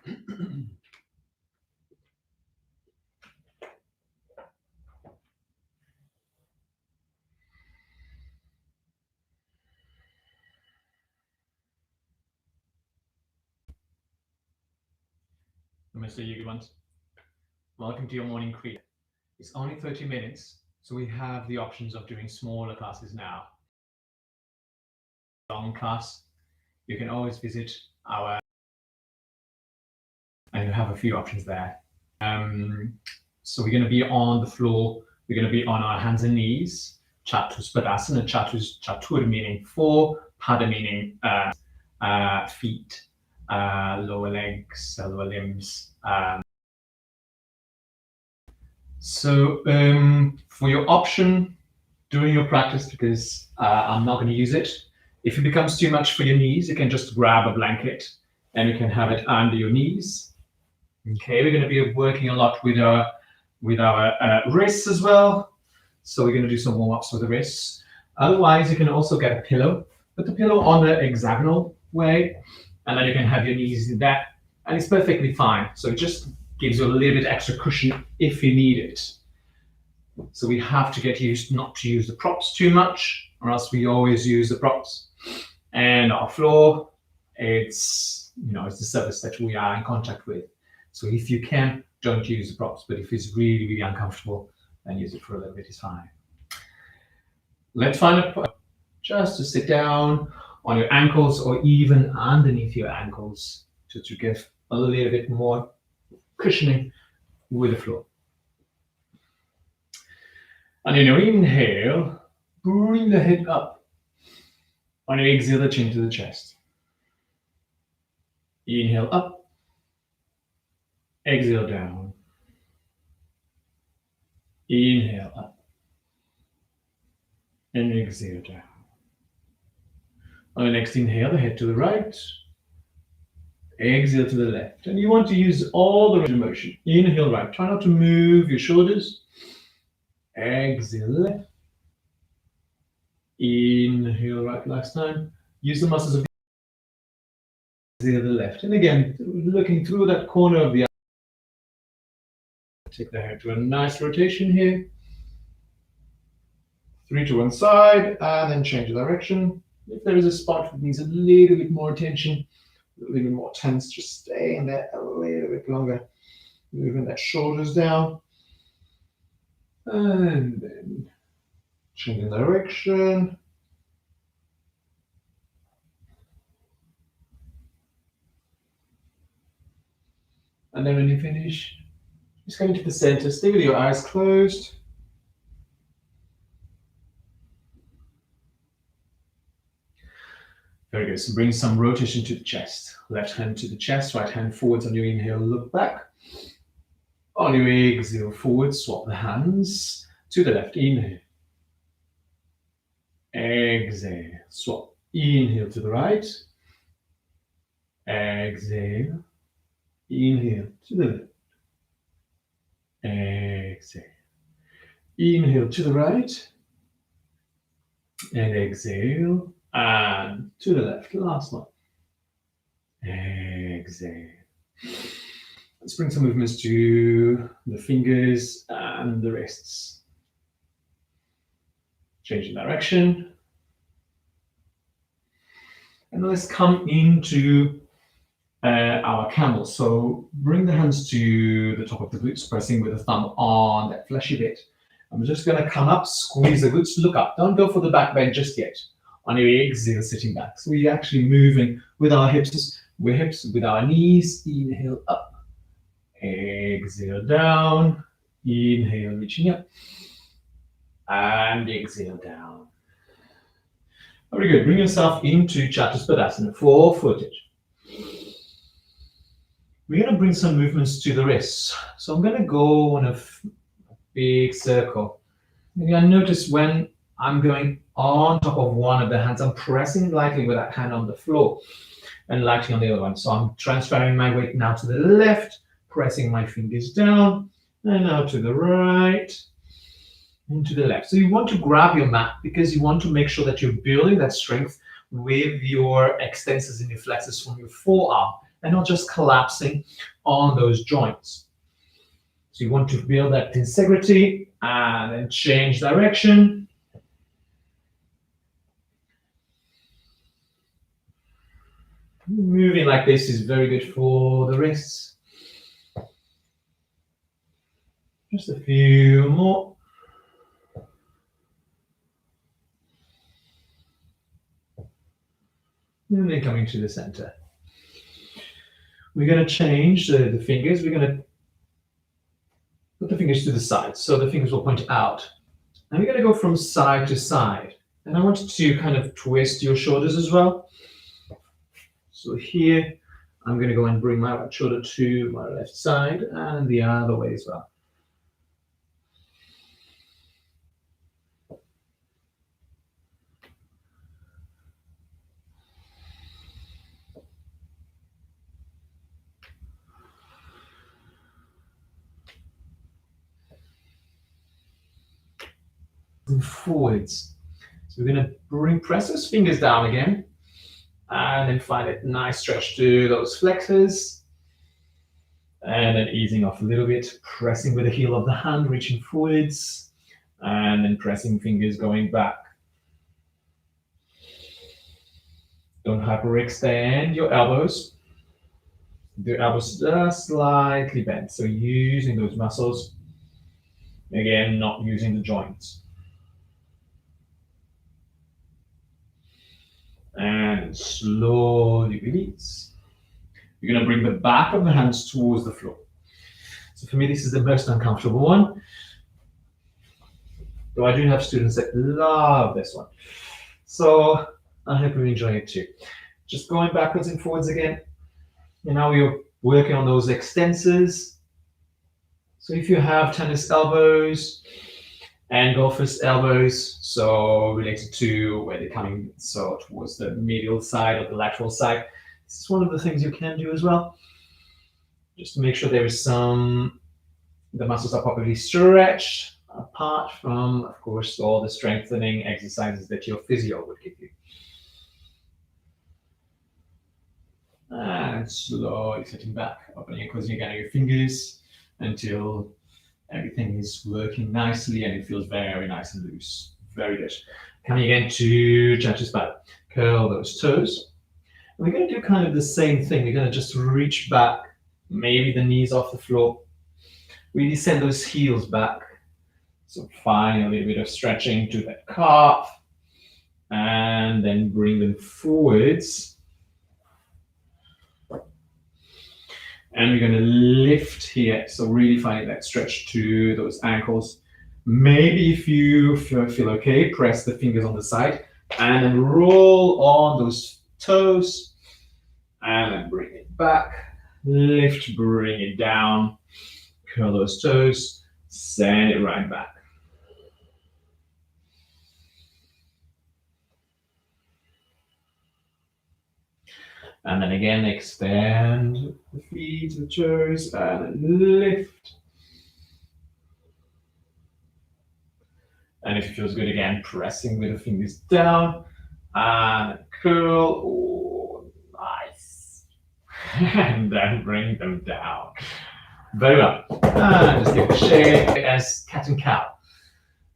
Mr. Yugimant, welcome to your morning kriya. It's only 30 minutes, so we have the options of doing smaller classes now. Long class, you can always visit our, and you have a few options there. So we're going to be on the floor. We're going to be on our hands and knees. Chatuspada. Chatur meaning four, pada meaning feet, lower legs, lower limbs. So for your option during your practice, because I'm not going to use it, if it becomes too much for your knees, you can just grab a blanket and you can have it under your knees. Okay, we're going to be working a lot with our wrists as well. So we're going to do some warm-ups with the wrists. Otherwise, you can also get a pillow. Put the pillow on the hexagonal way, and then you can have your knees in that, and it's perfectly fine. So it just gives you a little bit extra cushion if you need it. So we have to get used not to use the props too much, or else we always use the props. And our floor, it's the surface that we are in contact with. So if you can, don't use the props. But if it's really, really uncomfortable, then use it for a little bit, it's fine. Let's find a just to sit down on your ankles or even underneath your ankles to give a little bit more cushioning with the floor. On your inhale, bring the head up. On your exhale, the chin to the chest. Inhale up. Exhale down. Inhale up. And exhale down. On the next inhale, the head to the right. Exhale to the left. And you want to use all the range of motion. Inhale right. Try not to move your shoulders. Exhale left. Inhale right last time. Use the muscles of the exhale the left. And again, looking through that corner of the eye. Take the head to a nice rotation here. 3 to one side, and then change the direction. If there is a spot that needs a little bit more attention, a little bit more tense, just stay in there a little bit longer. Moving that shoulders down. And then changing direction. And then when you finish, just going to the center. Stay with your eyes closed. Very good. So bring some rotation to the chest. Left hand to the chest, right hand forwards on your inhale, look back. On your exhale, forward, swap the hands to the left. Inhale. Exhale. Swap. Inhale to the right. Exhale. Inhale to the left. Exhale. Inhale to the right. And exhale. And to the left. Last one. Exhale. Let's bring some movements to the fingers and the wrists. Changing direction. And let's come into our camel. So bring the hands to the top of the glutes, pressing with the thumb on that fleshy bit. I'm just going to come up, squeeze the glutes, look up. Don't go for the back bend just yet. On your exhale, sitting back. So we're actually moving with our hips. We're hips with our knees. Inhale up. Exhale down. Inhale, reaching up. And exhale down. Very good. Bring yourself into chatuspada, four-footed. We're going to bring some movements to the wrists. So I'm going to go on a big circle. And I notice when I'm going on top of one of the hands, I'm pressing lightly with that hand on the floor and lightly on the other one. So I'm transferring my weight now to the left, pressing my fingers down, and now to the right, and to the left. So you want to grab your mat because you want to make sure that you're building that strength with your extensors and your flexors from your forearm and not just collapsing on those joints. So you want to build that integrity and then change direction. Moving like this is very good for the wrists. Just a few more. And then coming to the center. We're going to change the fingers. We're going to put the fingers to the side, so the fingers will point out. And we're going to go from side to side. And I want you to kind of twist your shoulders as well. So here, I'm going to go and bring my right shoulder to my left side and the other way as well. And forwards. So we're going to press those fingers down again, and then find a nice stretch to those flexors, and then easing off a little bit, pressing with the heel of the hand, reaching forwards, and then pressing fingers going back. Don't hyperextend your elbows. The elbows just slightly bent, so using those muscles, again, not using the joints. And slowly release. You're going to bring the back of the hands towards the floor. So for me, this is the most uncomfortable one. Though I do have students that love this one. So I hope you enjoy it too. Just going backwards and forwards again. And now we're working on those extensors. So if you have tennis elbows and golfer's elbows, so related to where they're coming so towards the medial side or the lateral side, this is one of the things you can do as well. Just to make sure there is the muscles are properly stretched, apart from, of course, all the strengthening exercises that your physio would give you. And slowly sitting back, opening and closing again your fingers until everything is working nicely and it feels very nice and loose. Very good. Coming again to chatuspada. Curl those toes. And we're going to do kind of the same thing. We're going to just reach back, maybe the knees off the floor. Really send those heels back. So find a little bit of stretching to that calf. And then bring them forwards. And we're going to lift here. So really finding that stretch to those ankles. Maybe if you feel okay, press the fingers on the side and then roll on those toes and then bring it back. Lift, bring it down. Curl those toes. Send it right back. And then again, extend the feet, the toes, and lift. And if it feels good again, pressing with the fingers down and curl. Oh, nice. And then bring them down. Very well. And just give a shake as cat and cow.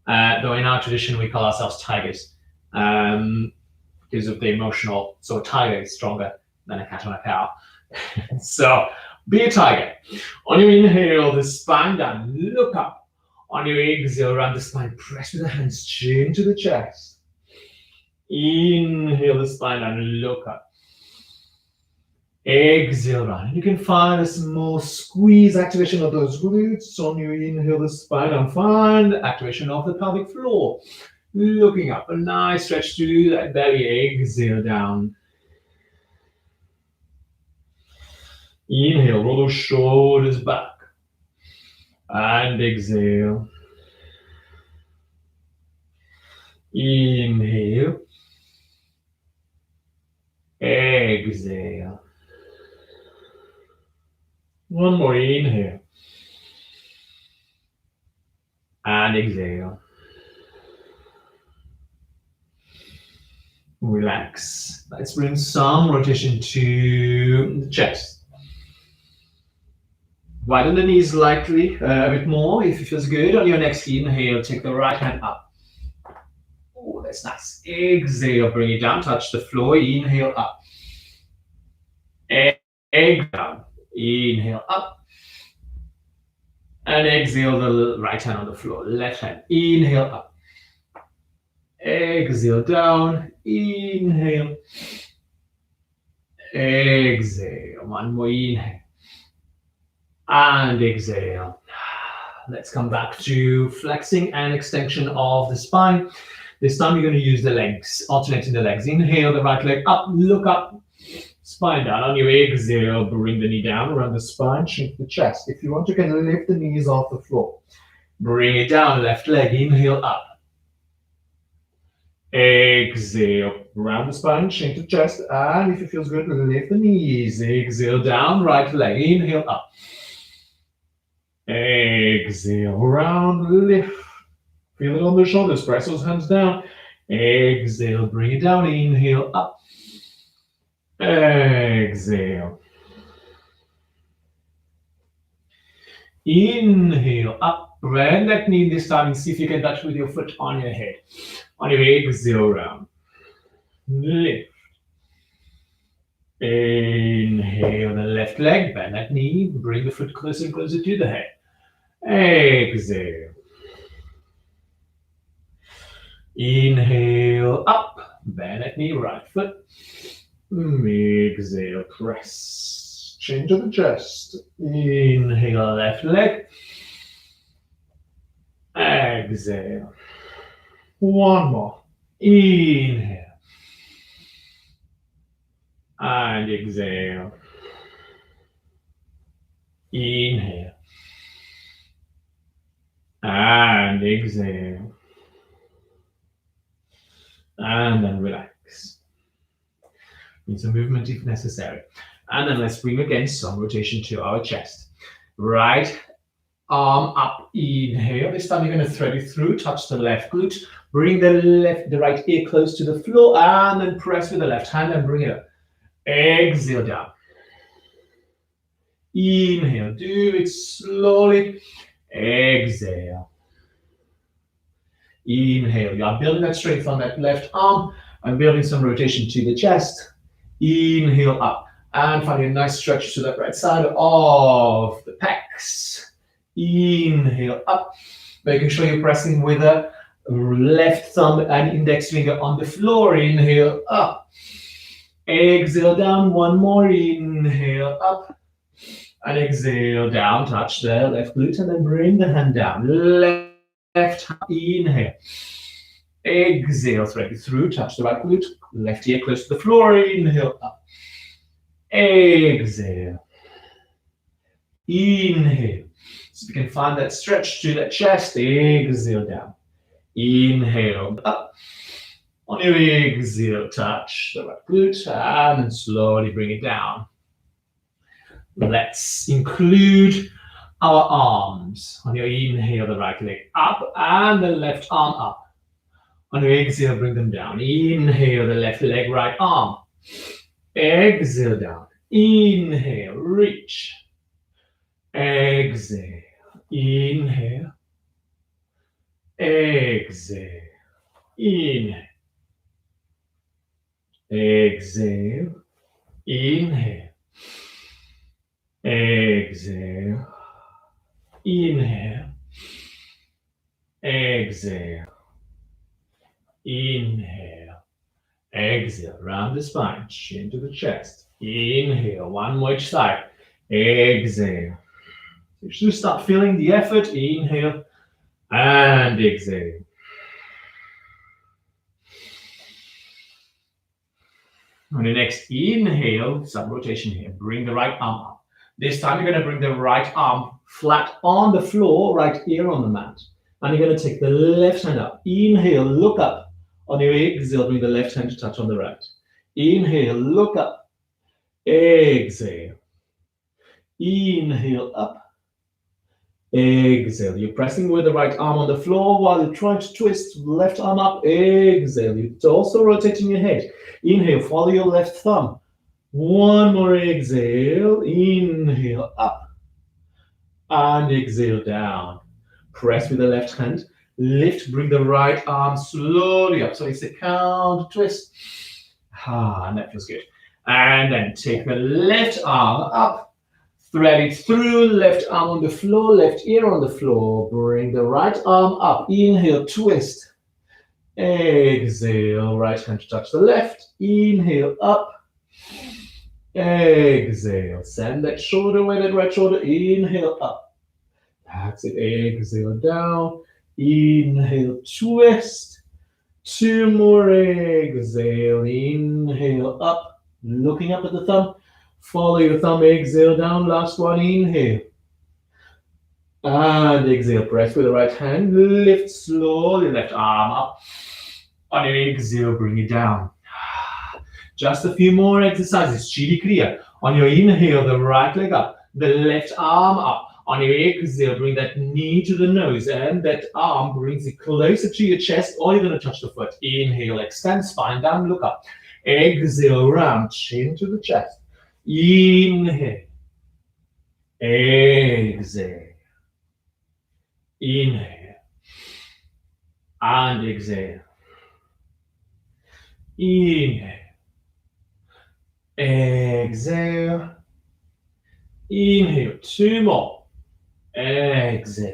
Though in our tradition, we call ourselves tigers because of the emotional. So a tiger is stronger than a cat or a cow. So be a tiger. On your inhale, the spine down, look up. On your exhale, around the spine, press with the hands, chin to the chest. Inhale the spine down, look up. Exhale round. You can find a small squeeze activation of those glutes. On your inhale the spine down, find activation of the pelvic floor. Looking up, a nice stretch to that belly. Exhale down. Inhale, roll those shoulders back. And exhale. Inhale. Exhale. One more inhale. And exhale. Relax. Let's bring some rotation to the chest. Widen the knees slightly, a bit more if it feels good. On your next inhale, take the right hand up. Oh, that's nice. Exhale, bring it down, touch the floor. Inhale up. Exhale down. Inhale up. And exhale the right hand on the floor. Left hand. Inhale up. Exhale down. Inhale. Exhale. One more inhale. And exhale. Let's come back to flexing and extension of the spine. This time you're going to use the legs, alternating the legs. Inhale the right leg up, look up, spine down. On your exhale, bring the knee down around the spine, shrink the chest. If you want, you can lift the knees off the floor. Bring it down, left leg, inhale up. Exhale, round the spine, shrink the chest. And if it feels good, lift the knees. Exhale down, right leg, inhale up. Exhale, round, lift. Feel it on the shoulders, press those hands down. Exhale, bring it down, inhale up. Exhale. Inhale up, bend that knee this time and see if you can touch with your foot on your head. On your exhale round. Lift. Inhale the left leg, bend that knee, bring the foot closer and closer to the head. Exhale. Inhale up, bend that knee, right foot. Exhale, press. Chin to the chest. Inhale, left leg. Exhale. One more. Inhale. And exhale. Inhale. And exhale. And then relax. Need some movement if necessary. And then let's bring again some rotation to our chest. Right arm up, inhale. This time you're going to thread it through, touch the left glute, bring the right ear close to the floor, and then press with the left hand and bring it up. Exhale down. Inhale, do it slowly. Exhale. Inhale, you are building that strength on that left arm and building some rotation to the chest. Inhale up and finding a nice stretch to that right side of the pecs. Inhale up, making sure you're pressing with the left thumb and index finger on the floor. Inhale up. Exhale down, one more. Inhale up. And exhale down, touch the left glute and then bring the hand down. Left hand, inhale. Exhale, thread it through, touch the right glute. Left ear close to the floor. Inhale up. Exhale. Inhale. So you can find that stretch to that chest. Exhale down. Inhale up. On your exhale, touch the right glute and then slowly bring it down. Let's include our arms. On your inhale, the right leg up and the left arm up. On your exhale, bring them down. Inhale, the left leg, right arm. Exhale down. Inhale, reach. Exhale. Inhale. Exhale. Inhale. Exhale. Inhale. Exhale. Inhale. Exhale. Inhale. Exhale. Round the spine. Chin to the chest. Inhale. One more each side. Exhale. You should start feeling the effort. Inhale. And exhale. On the next inhale, some rotation here. Bring the right arm up. This time you're going to bring the right arm flat on the floor, right ear on the mat. And you're going to take the left hand up. Inhale, look up. On your exhale, bring the left hand to touch on the right. Inhale, look up. Exhale. Inhale, up. Exhale. You're pressing with the right arm on the floor while you're trying to twist left arm up. Exhale. You're also rotating your head. Inhale, follow your left thumb. One more exhale. Inhale, up. And exhale down. Press with the left hand. Lift, bring the right arm slowly up. So it's a counter twist. And that feels good. And then take the left arm up. Thread it through, left arm on the floor, left ear on the floor. Bring the right arm up. Inhale, twist. Exhale, right hand to touch the left. Inhale, up. Exhale, send that shoulder away, that right shoulder. Inhale, up. That's it. Exhale, down. Inhale, twist. Two more. Exhale, inhale, up. Looking up at the thumb. Follow your thumb. Exhale, down. Last one. Inhale. And exhale, press with the right hand, lift slowly, left arm up. On your exhale, bring it down. Just a few more exercises, chili kriya. On your inhale, the right leg up, the left arm up. On your exhale, bring that knee to the nose, and that arm brings it closer to your chest, or you're going to touch the foot. Inhale, extend, spine down, look up. Exhale, round, chin to the chest. Inhale. Exhale. Inhale and exhale. Inhale. Exhale. Inhale. Two more. Exhale.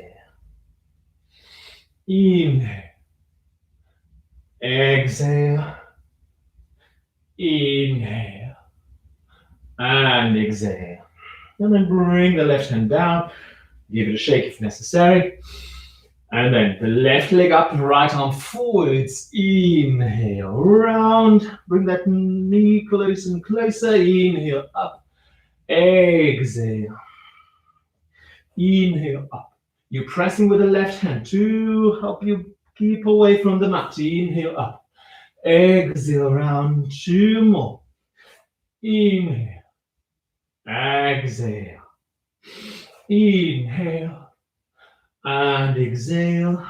Inhale. Exhale. Inhale. And exhale. And then bring the left hand down. Give it a shake if necessary. And then the left leg up, right arm forwards. Inhale, round. Bring that knee closer and closer. Inhale, up. Exhale. Inhale, up. You're pressing with the left hand to help you keep away from the mat. Inhale, up. Exhale, round. Two more. Inhale. Exhale. Inhale. And exhale,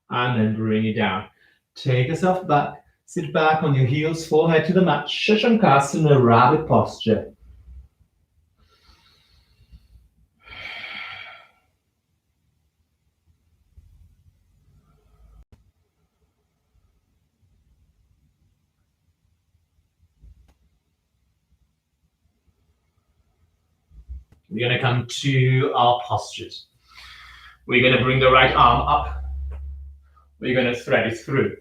and then bring it down. Take yourself back, sit back on your heels, forehead to the mat, Shashankasana, rabbit posture. We're going to come to our postures. We're going to bring the right arm up. We're going to thread it through.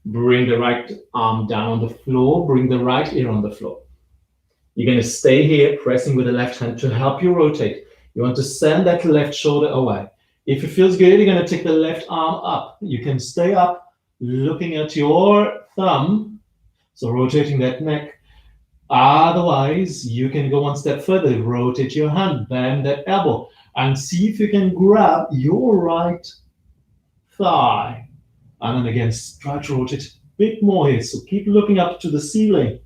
Bring the right arm down on the floor. Bring the right ear on the floor. You're going to stay here, pressing with the left hand to help you rotate. You want to send that left shoulder away. If it feels good, you're going to take the left arm up. You can stay up, looking at your thumb, so rotating that neck. Otherwise, you can go one step further, rotate your hand, bend that elbow, and see if you can grab your right thigh. And then again, try to rotate a bit more here. So keep looking up to the ceiling.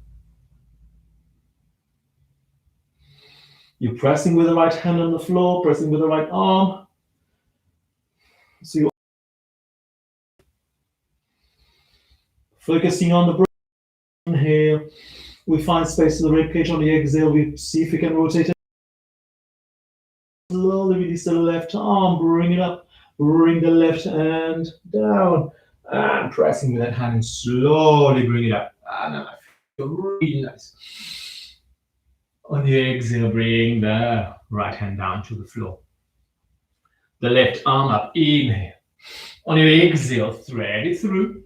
You're pressing with the right hand on the floor, pressing with the right arm. So you're focusing on the breath. Inhale. We find space in the ribcage. On the exhale, we see if we can rotate it. Slowly release the left arm, bring it up, bring the left hand down, and pressing with that hand and slowly bring it up. And I feel really nice. On the exhale, bring the right hand down to the floor. The left arm up, inhale. On your exhale, thread it through.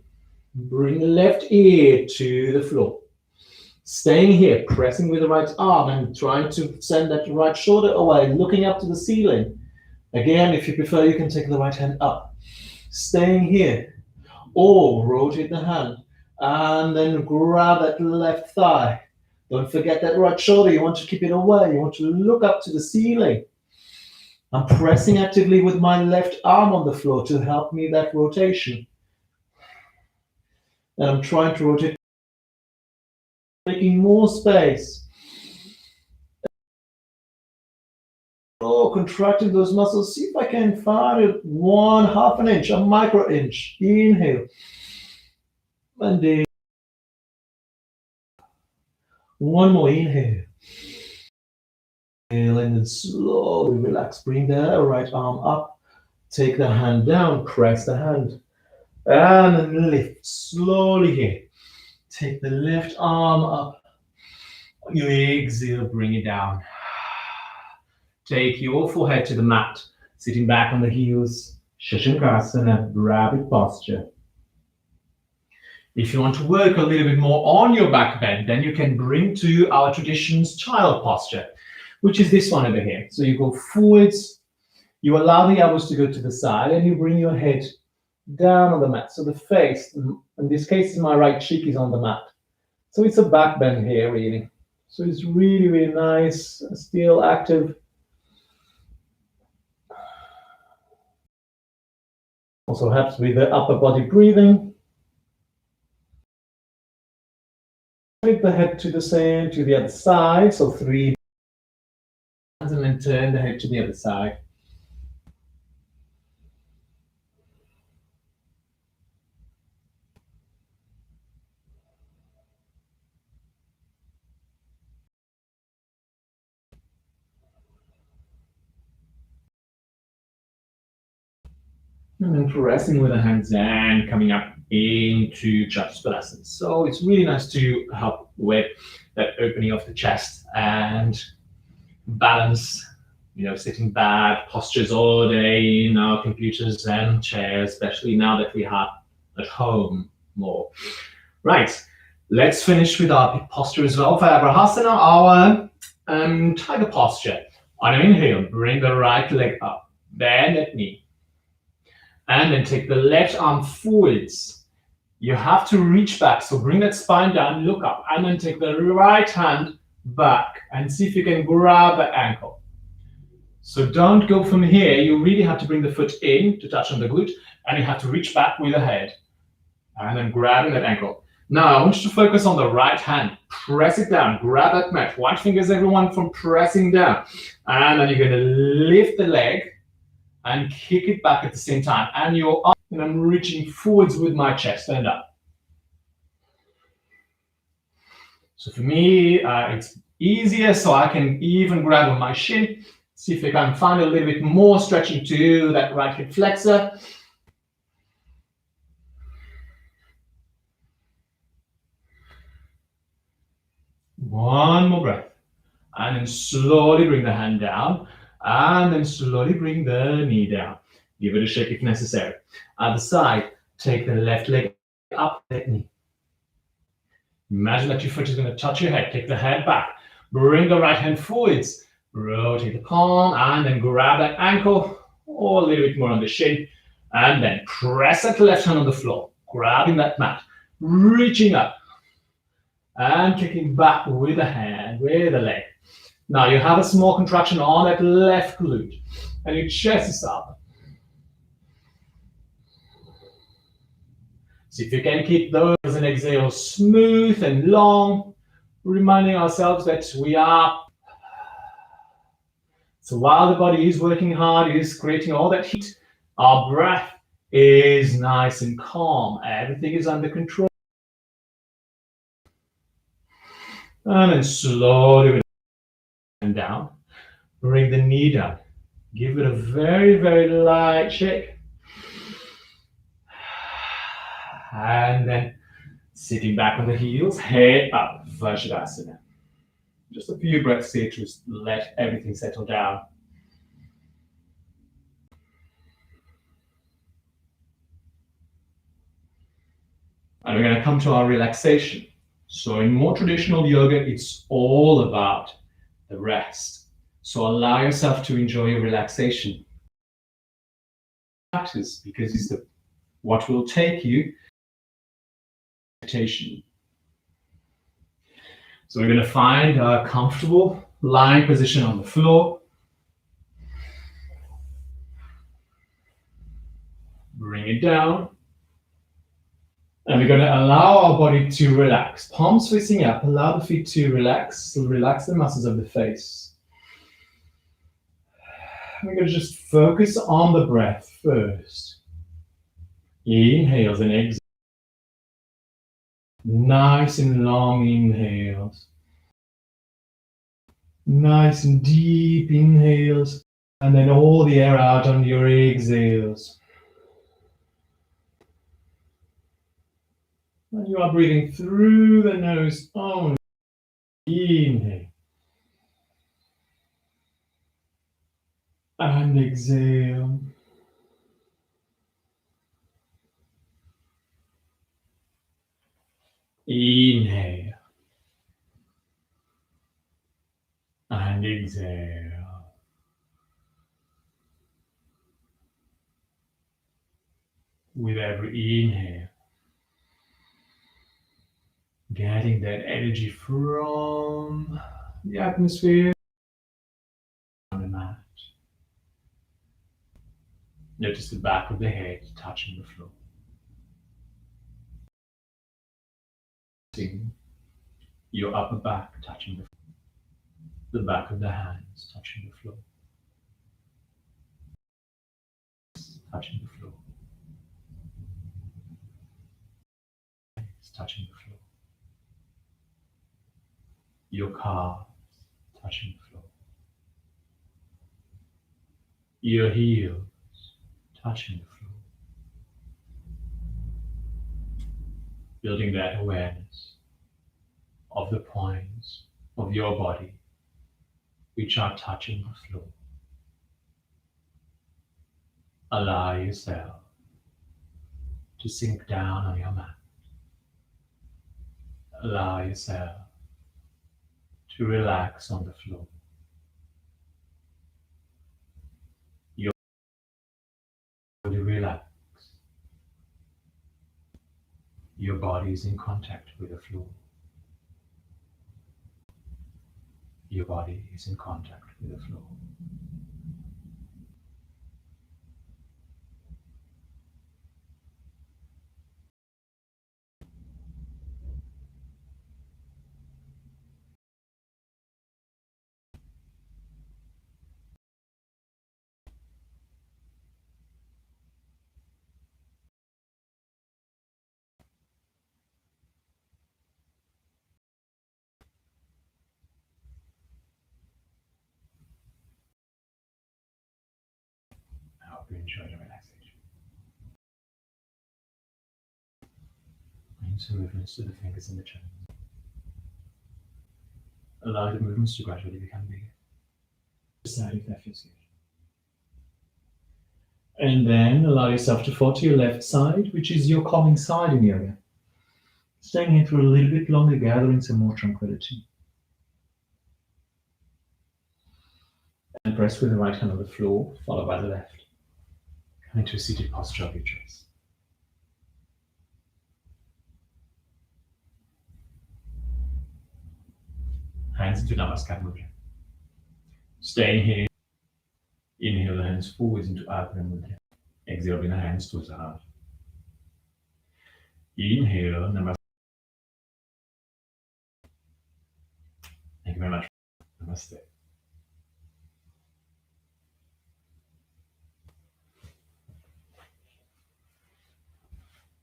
Bring the left ear to the floor. Staying here, pressing with the right arm and trying to send that right shoulder away, looking up to the ceiling. Again, if you prefer, you can take the right hand up. Staying here. Or rotate the hand and then grab that left thigh. Don't forget that right shoulder. You want to keep it away. You want to look up to the ceiling. I'm pressing actively with my left arm on the floor to help me that rotation. And I'm trying to rotate, making more space. Oh, contracting those muscles. See if I can find it. 1/2 an inch, a micro inch. Inhale. And then one more inhale. Inhale and then slowly relax. Bring the right arm up. Take the hand down. Press the hand. And then lift slowly here. Take the left arm up. You exhale, bring it down. Take your forehead to the mat. Sitting back on the heels. Shashankasana, rabbit posture. If you want to work a little bit more on your back bend, then you can bring to our tradition's child posture, which is this one over here. So you go forwards, you allow the elbows to go to the side, and you bring your head down on the mat. So the face, in this case, my right cheek is on the mat. So it's a back bend here, really. So it's really, really nice, still active. Also helps with the upper body breathing. Take the head to the other side. So 3 and then turn the head to the other side. And then pressing with the hands and coming up into chatuspada. So it's really nice to help with that opening of the chest and balance, sitting bad postures all day in our computers and chairs, especially now that we are at home more. Right, let's finish with our posture as well. For Abrahasana, our tiger posture. On an inhale, bring the right leg up, bend that knee. And then take the left arm forwards. You have to reach back, so bring that spine down, look up, and then take the right hand back and see if you can grab that ankle. So don't go from here. You really have to bring the foot in to touch on the glute, and you have to reach back with the head and then grabbing that ankle. Now, I want you to focus on the right hand. Press it down, grab that mat. White fingers, everyone, from pressing down. And then you're going to lift the leg and kick it back at the same time. And your arm, and I'm reaching forwards with my chest, stand up. So for me, it's easier, so I can even grab on my shin. See if I can find a little bit more stretching to that right hip flexor. One more breath. And then slowly bring the hand down. And then slowly bring the knee down. Give it a shake if necessary. Other side, take the left leg up, that knee. Imagine that your foot is going to touch your head. Take the head back. Bring the right hand forwards. Rotate the palm and then grab that ankle or a little bit more on the shin. And then press that left hand on the floor. Grabbing that mat. Reaching up. And kicking back with the hand, with the leg. Now you have a small contraction on that left glute. And your chest is up. See if you can keep those and exhale smooth and long, reminding ourselves that we are. So while the body is working hard, is creating all that heat, our breath is nice and calm. Everything is under control. And then slowly and down. Bring the knee down. Give it a very, very light shake. And then sitting back on the heels, head up, Vajrasana. Just a few breaths here to let everything settle down. And we're going to come to our relaxation. So in more traditional yoga, it's all about the rest. So allow yourself to enjoy your relaxation. Practice, because it's what will take you meditation. So we're going to find a comfortable lying position on the floor. Bring it down. And we're going to allow our body to relax. Palms facing up. Allow the feet to relax. Relax the muscles of the face. We're going to just focus on the breath first. Inhales and exhales. Nice and long inhales. Nice and deep inhales, and then all the air out on your exhales. And you are breathing through the nose only. Inhale. And exhale. Inhale. And exhale. With every inhale, getting that energy from the atmosphere on the mat. Notice the back of the head touching the floor. Your upper back touching the floor. The back of the hands touching the floor. Touching the floor. It's touching the floor. Your calves touching the floor. Your heels touching the floor. Building that awareness of the points of your body which are touching the floor. Allow yourself to sink down on your mat. Allow yourself to relax on the floor. Your body relax. Your body is in contact with the floor. Your body is in contact with the floor. I hope you enjoy the relaxation. Bring some movements to the fingers and the chin. Allow the movements to gradually become bigger. Decide if that feels good. And then allow yourself to fall to your left side, which is your calming side in yoga. Staying here for a little bit longer, gathering some more tranquility. And press with the right hand on the floor, followed by the left. Come into a seated posture of your choice. Hands into Namaskar Mudra. Staying here, inhale the hands forwards into Ajna Mudra. Exhale, bring the hands towards the heart. Inhale, Namaskar. Thank you very much. Namaste.